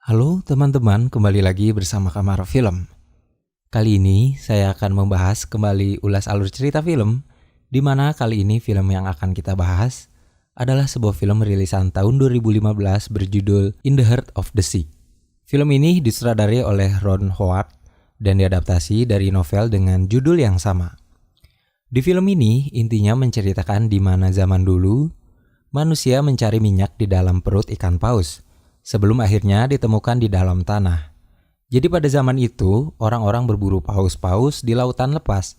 Halo teman-teman, kembali lagi bersama Kamar Film. Kali ini saya akan membahas kembali ulas alur cerita film, di mana kali ini film yang akan kita bahas adalah sebuah film rilisan tahun 2015 berjudul In the Heart of the Sea. Film ini disutradarai oleh Ron Howard dan diadaptasi dari novel dengan judul yang sama. Di film ini intinya menceritakan di mana zaman dulu manusia mencari minyak di dalam perut ikan paus sebelum akhirnya ditemukan di dalam tanah. Jadi pada zaman itu, orang-orang berburu paus-paus di lautan lepas.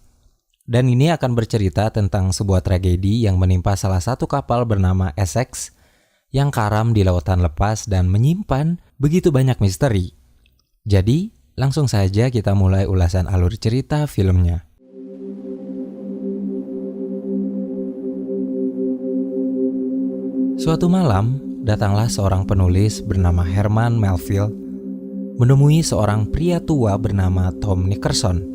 Dan ini akan bercerita tentang sebuah tragedi yang menimpa salah satu kapal bernama Essex yang karam di lautan lepas dan menyimpan begitu banyak misteri. Jadi, langsung saja kita mulai ulasan alur cerita filmnya. Suatu malam, datanglah seorang penulis bernama Herman Melville menemui seorang pria tua bernama Tom Nickerson.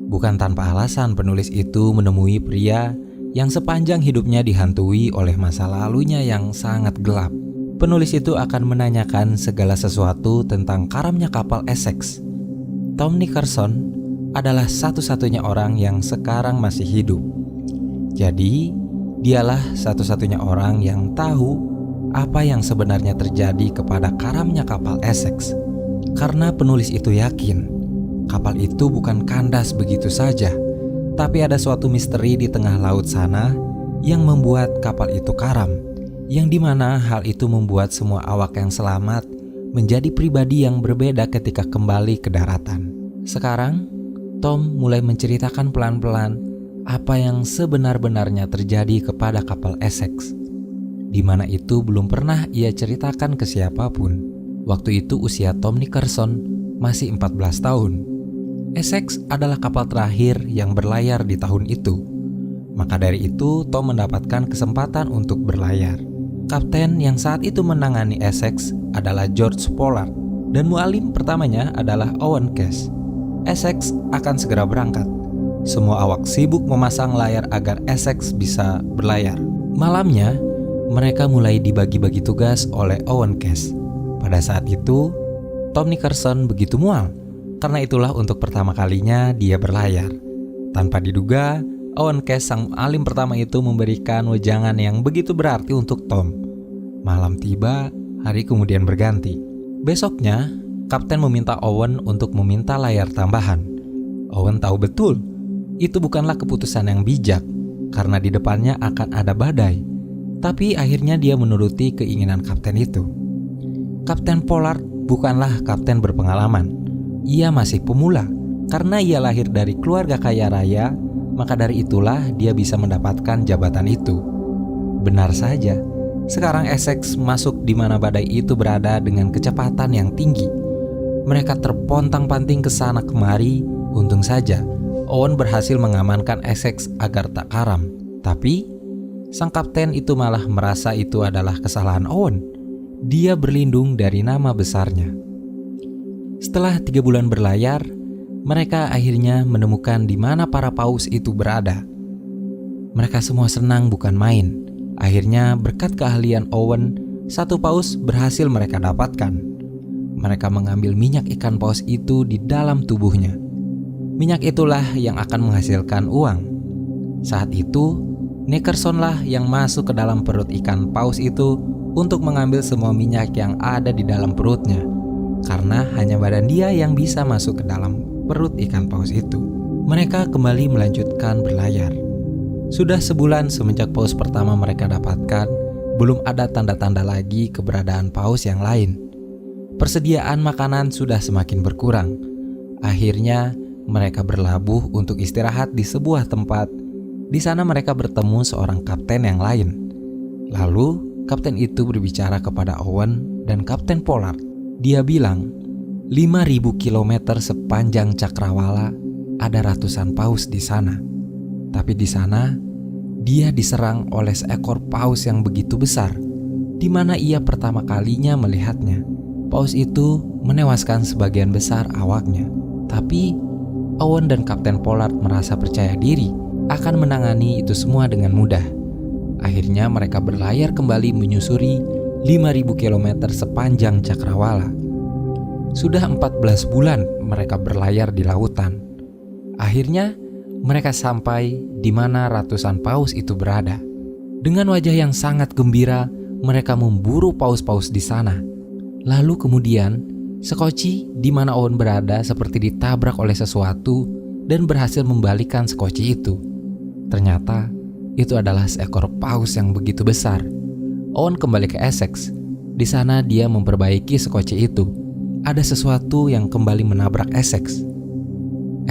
Bukan tanpa alasan penulis itu menemui pria yang sepanjang hidupnya dihantui oleh masa lalunya yang sangat gelap. Penulis itu akan menanyakan segala sesuatu tentang karamnya kapal Essex. Tom Nickerson adalah satu-satunya orang yang sekarang masih hidup. Jadi, dialah satu-satunya orang yang tahu apa yang sebenarnya terjadi kepada karamnya kapal Essex. Karena penulis itu yakin, kapal itu bukan kandas begitu saja, tapi ada suatu misteri di tengah laut sana yang membuat kapal itu karam, yang dimana hal itu membuat semua awak yang selamat menjadi pribadi yang berbeda ketika kembali ke daratan. Sekarang, Tom mulai menceritakan pelan-pelan apa yang sebenar-benarnya terjadi kepada kapal Essex, di mana itu belum pernah ia ceritakan ke siapapun. Waktu itu usia Tom Nickerson masih 14 tahun. Essex adalah kapal terakhir yang berlayar di tahun itu. Maka dari itu Tom mendapatkan kesempatan untuk berlayar. Kapten yang saat itu menangani Essex adalah George Pollard dan mualim pertamanya adalah Owen Cash. Essex akan segera berangkat. Semua awak sibuk memasang layar agar Essex bisa berlayar. Malamnya, mereka mulai dibagi-bagi tugas oleh Owen Cash. Pada saat itu, Tom Nickerson begitu mual. Karena itulah untuk pertama kalinya dia berlayar. Tanpa diduga, Owen Cash sang alim pertama itu memberikan wejangan yang begitu berarti untuk Tom. Malam tiba, hari kemudian berganti. Besoknya, Kapten meminta Owen untuk meminta layar tambahan. Owen tahu betul, itu bukanlah keputusan yang bijak, karena di depannya akan ada badai. Tapi akhirnya dia menuruti keinginan kapten itu. Kapten Pollard bukanlah kapten berpengalaman. Ia masih pemula. Karena ia lahir dari keluarga kaya raya, maka dari itulah dia bisa mendapatkan jabatan itu. Benar saja, sekarang Essex masuk di mana badai itu berada dengan kecepatan yang tinggi. Mereka terpontang-panting ke sana kemari. Untung saja Owen berhasil mengamankan Essex agar tak karam. Tapi sang kapten itu malah merasa itu adalah kesalahan Owen. Dia berlindung dari nama besarnya. Setelah 3 bulan berlayar, mereka akhirnya menemukan di mana para paus itu berada. Mereka semua senang bukan main. Akhirnya berkat keahlian Owen, satu paus berhasil mereka dapatkan. Mereka mengambil minyak ikan paus itu di dalam tubuhnya. Minyak itulah yang akan menghasilkan uang. Saat itu, Nickerson lah yang masuk ke dalam perut ikan paus itu untuk mengambil semua minyak yang ada di dalam perutnya. Karena hanya badan dia yang bisa masuk ke dalam perut ikan paus itu. Mereka kembali melanjutkan berlayar. Sudah sebulan semenjak paus pertama mereka dapatkan, belum ada tanda-tanda lagi keberadaan paus yang lain. Persediaan makanan sudah semakin berkurang. Akhirnya, mereka berlabuh untuk istirahat di sebuah tempat. Di sana mereka bertemu seorang kapten yang lain. Lalu, kapten itu berbicara kepada Owen dan Kapten Pollard. Dia bilang, 5.000 kilometer sepanjang cakrawala ada ratusan paus di sana. Tapi di sana, dia diserang oleh seekor paus yang begitu besar, di mana ia pertama kalinya melihatnya. Paus itu menewaskan sebagian besar awaknya. Tapi Owen dan Kapten Pollard merasa percaya diri akan menangani itu semua dengan mudah. Akhirnya mereka berlayar kembali menyusuri 5.000 km sepanjang cakrawala. Sudah 14 bulan mereka berlayar di lautan. Akhirnya mereka sampai di mana ratusan paus itu berada. Dengan wajah yang sangat gembira, mereka memburu paus-paus di sana. Lalu kemudian, sekoci di mana Owen berada seperti ditabrak oleh sesuatu dan berhasil membalikan sekoci itu. Ternyata itu adalah seekor paus yang begitu besar. Owen kembali ke Essex. Di sana dia memperbaiki sekoci itu. Ada sesuatu yang kembali menabrak Essex.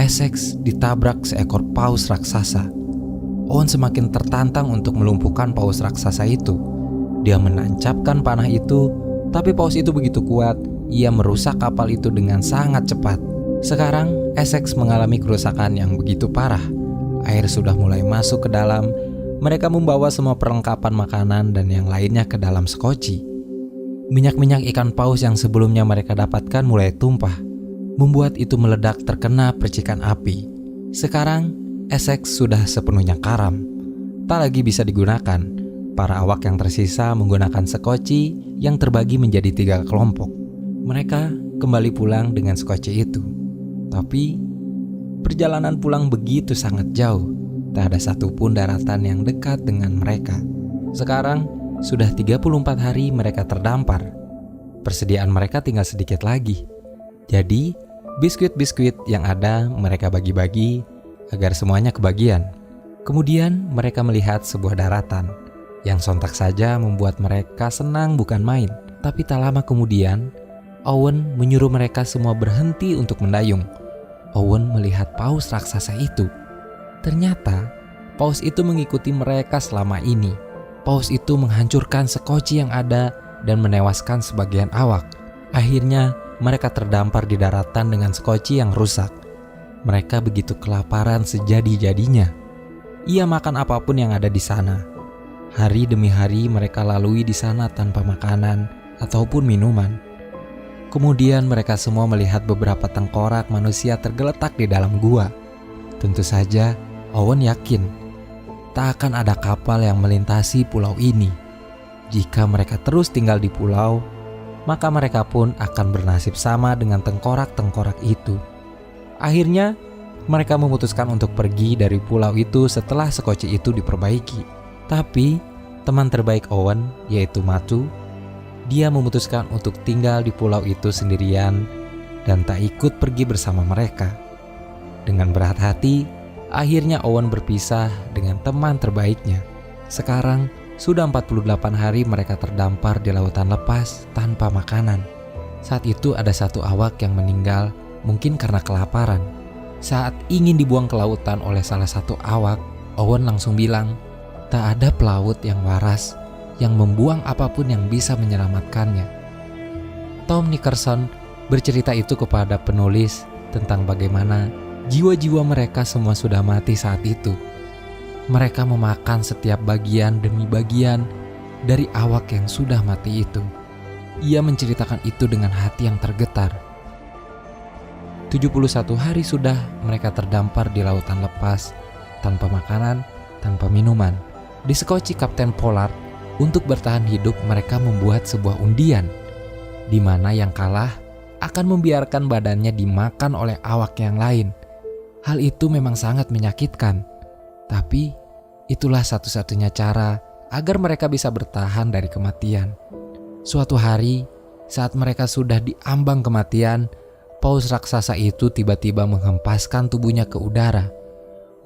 Essex ditabrak seekor paus raksasa. Owen semakin tertantang untuk melumpuhkan paus raksasa itu. Dia menancapkan panah itu, tapi paus itu begitu kuat, ia merusak kapal itu dengan sangat cepat. Sekarang Essex mengalami kerusakan yang begitu parah. Air sudah mulai masuk ke dalam. Mereka membawa semua perlengkapan makanan dan yang lainnya ke dalam sekoci. Minyak-minyak ikan paus yang sebelumnya mereka dapatkan mulai tumpah, membuat itu meledak terkena percikan api. Sekarang Essex sudah sepenuhnya karam, tak lagi bisa digunakan. Para awak yang tersisa menggunakan sekoci yang terbagi menjadi 3 kelompok. Mereka kembali pulang dengan sekoci itu. Tapi perjalanan pulang begitu sangat jauh. Tak ada satupun daratan yang dekat dengan mereka. Sekarang sudah 34 hari mereka terdampar. Persediaan mereka tinggal sedikit lagi. Jadi biskuit-biskuit yang ada mereka bagi-bagi agar semuanya kebagian. Kemudian mereka melihat sebuah daratan yang sontak saja membuat mereka senang bukan main. Tapi tak lama kemudian Owen menyuruh mereka semua berhenti untuk mendayung. Owen melihat paus raksasa itu. Ternyata paus itu mengikuti mereka selama ini. Paus itu menghancurkan sekoci yang ada dan menewaskan sebagian awak. Akhirnya mereka terdampar di daratan dengan sekoci yang rusak. Mereka begitu kelaparan sejadi-jadinya. Ia makan apapun yang ada di sana. Hari demi hari mereka lalui di sana tanpa makanan ataupun minuman. Kemudian mereka semua melihat beberapa tengkorak manusia tergeletak di dalam gua. Tentu saja Owen yakin tak akan ada kapal yang melintasi pulau ini. Jika mereka terus tinggal di pulau, maka mereka pun akan bernasib sama dengan tengkorak-tengkorak itu. Akhirnya, mereka memutuskan untuk pergi dari pulau itu setelah sekoci itu diperbaiki. Tapi, teman terbaik Owen, yaitu Matu, dia memutuskan untuk tinggal di pulau itu sendirian dan tak ikut pergi bersama mereka. Dengan berat hati, akhirnya Owen berpisah dengan teman terbaiknya. Sekarang sudah 48 hari mereka terdampar di lautan lepas tanpa makanan. Saat itu ada satu awak yang meninggal, mungkin karena kelaparan. Saat ingin dibuang ke lautan oleh salah satu awak, Owen langsung bilang, tak ada pelaut yang waras yang membuang apapun yang bisa menyelamatkannya. Tom Nickerson bercerita itu kepada penulis tentang bagaimana jiwa-jiwa mereka semua sudah mati saat itu. Mereka memakan setiap bagian demi bagian dari awak yang sudah mati itu. Ia menceritakan itu dengan hati yang tergetar. 71 hari sudah mereka terdampar di lautan lepas, tanpa makanan, tanpa minuman. Di sekoci Kapten Pollard, untuk bertahan hidup mereka membuat sebuah undian, di mana yang kalah akan membiarkan badannya dimakan oleh awak yang lain. Hal itu memang sangat menyakitkan, tapi itulah satu-satunya cara agar mereka bisa bertahan dari kematian. Suatu hari, saat mereka sudah diambang kematian, paus raksasa itu tiba-tiba menghempaskan tubuhnya ke udara.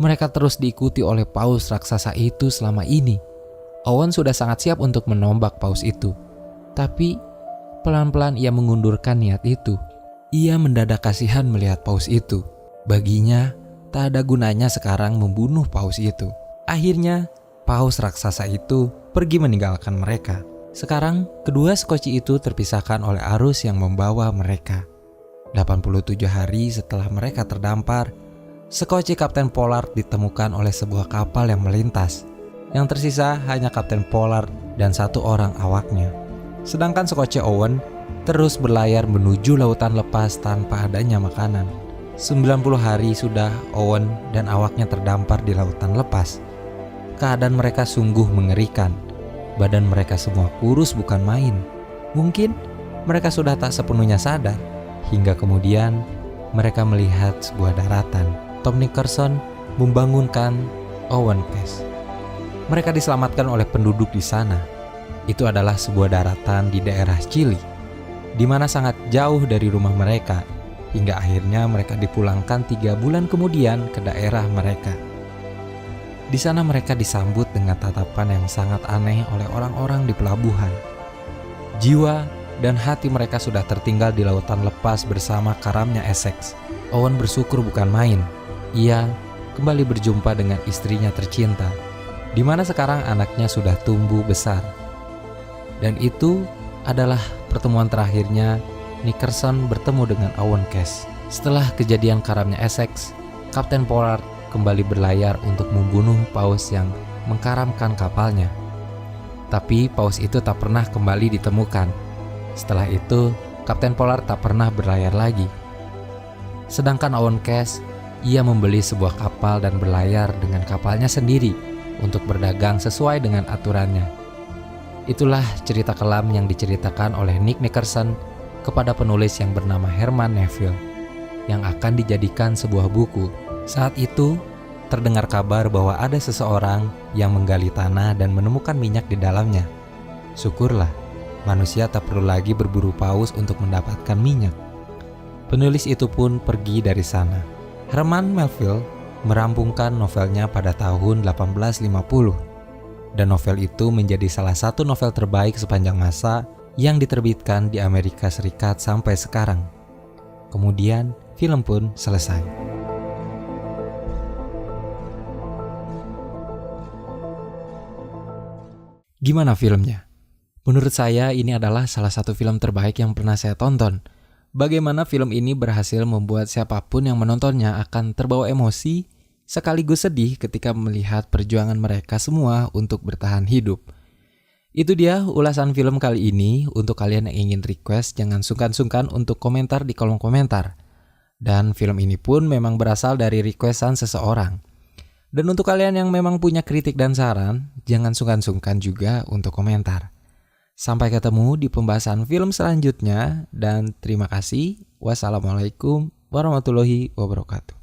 Mereka terus diikuti oleh paus raksasa itu selama ini. Owen sudah sangat siap untuk menombak paus itu, tapi pelan-pelan ia mengundurkan niat itu. Ia mendadak kasihan melihat paus itu. Baginya, tak ada gunanya sekarang membunuh paus itu. Akhirnya, paus raksasa itu pergi meninggalkan mereka. Sekarang, kedua sekoci itu terpisahkan oleh arus yang membawa mereka. 87 hari setelah mereka terdampar, sekoci Kapten Pollard ditemukan oleh sebuah kapal yang melintas. Yang tersisa hanya Kapten Pollard dan satu orang awaknya. Sedangkan sekoci Owen terus berlayar menuju lautan lepas tanpa adanya makanan. 90 hari sudah Owen dan awaknya terdampar di lautan lepas. Keadaan mereka sungguh mengerikan. Badan mereka semua kurus bukan main. Mungkin mereka sudah tak sepenuhnya sadar. Hingga kemudian mereka melihat sebuah daratan. Tom Nickerson membangunkan Owen Cass. Mereka diselamatkan oleh penduduk di sana. Itu adalah sebuah daratan di daerah Chile, di mana sangat jauh dari rumah mereka, hingga akhirnya mereka dipulangkan 3 bulan kemudian ke daerah mereka. Di sana mereka disambut dengan tatapan yang sangat aneh oleh orang-orang di pelabuhan. Jiwa dan hati mereka sudah tertinggal di lautan lepas bersama karamnya Essex. Owen bersyukur bukan main. Ia kembali berjumpa dengan istrinya tercinta, di mana sekarang anaknya sudah tumbuh besar. Dan itu adalah pertemuan terakhirnya Nickerson bertemu dengan Owen Cass. Setelah kejadian karamnya Essex, Kapten Pollard kembali berlayar untuk membunuh paus yang mengkaramkan kapalnya. Tapi paus itu tak pernah kembali ditemukan. Setelah itu, Kapten Pollard tak pernah berlayar lagi. Sedangkan Owen Cass, ia membeli sebuah kapal dan berlayar dengan kapalnya sendiri untuk berdagang sesuai dengan aturannya. Itulah cerita kelam yang diceritakan oleh Nick Nickerson kepada penulis yang bernama Herman Melville, yang akan dijadikan sebuah buku. Saat itu, terdengar kabar bahwa ada seseorang yang menggali tanah dan menemukan minyak di dalamnya. Syukurlah, manusia tak perlu lagi berburu paus untuk mendapatkan minyak. Penulis itu pun pergi dari sana. Herman Melville merampungkan novelnya pada tahun 1850, dan novel itu menjadi salah satu novel terbaik sepanjang masa yang diterbitkan di Amerika Serikat sampai sekarang. Kemudian, film pun selesai. Gimana filmnya? Menurut saya ini adalah salah satu film terbaik yang pernah saya tonton. Bagaimana film ini berhasil membuat siapapun yang menontonnya akan terbawa emosi sekaligus sedih ketika melihat perjuangan mereka semua untuk bertahan hidup. Itu dia ulasan film kali ini. Untuk kalian yang ingin request, jangan sungkan-sungkan untuk komentar di kolom komentar. Dan film ini pun memang berasal dari requestan seseorang. Dan untuk kalian yang memang punya kritik dan saran, jangan sungkan-sungkan juga untuk komentar. Sampai ketemu di pembahasan film selanjutnya, dan terima kasih. Wassalamualaikum warahmatullahi wabarakatuh.